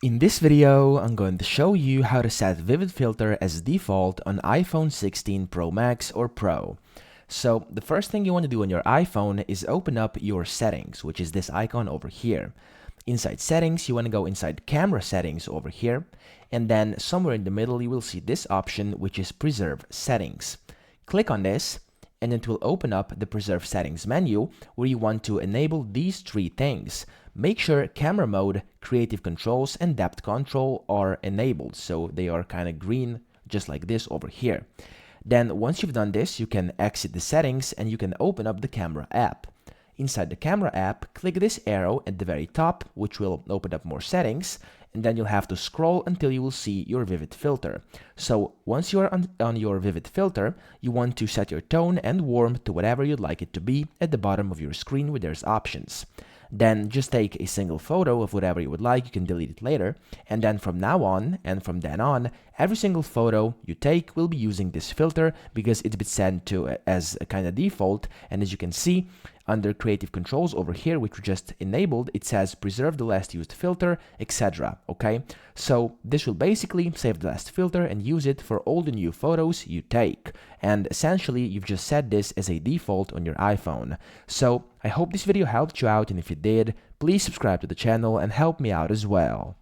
In this video, I'm going to show you how to set Vivid Filter as default on iPhone 16 Pro Max or Pro. So the first thing you want to do on your iPhone is open up your settings, which is this icon over here. Inside settings, you want to go inside camera settings over here, and then somewhere in the middle you will see this option, which is preserve settings. Click on this, and it will open up the preserve settings menu where you want to enable these three things. Make sure camera mode, creative controls, and depth control are enabled, so they are kind of green, just like this over here. Then once you've done this, you can exit the settings and you can open up the camera app. Inside the camera app, click this arrow at the very top, which will open up more settings, and then you'll have to scroll until you will see your Vivid Filter. So once you are on your Vivid Filter, you want to set your tone and warmth to whatever you'd like it to be at the bottom of your screen where there's options. Then just take a single photo of whatever you would like, you can delete it later, and then from now on, and from then on, every single photo you take will be using this filter because it's been set to as a kind of default, and as you can see, under creative controls over here, which we just enabled, it says preserve the last used filter, etc. Okay, so this will basically save the last filter and use it for all the new photos you take. And essentially, you've just set this as a default on your iPhone. So I hope this video helped you out, and if it did, please subscribe to the channel and help me out as well.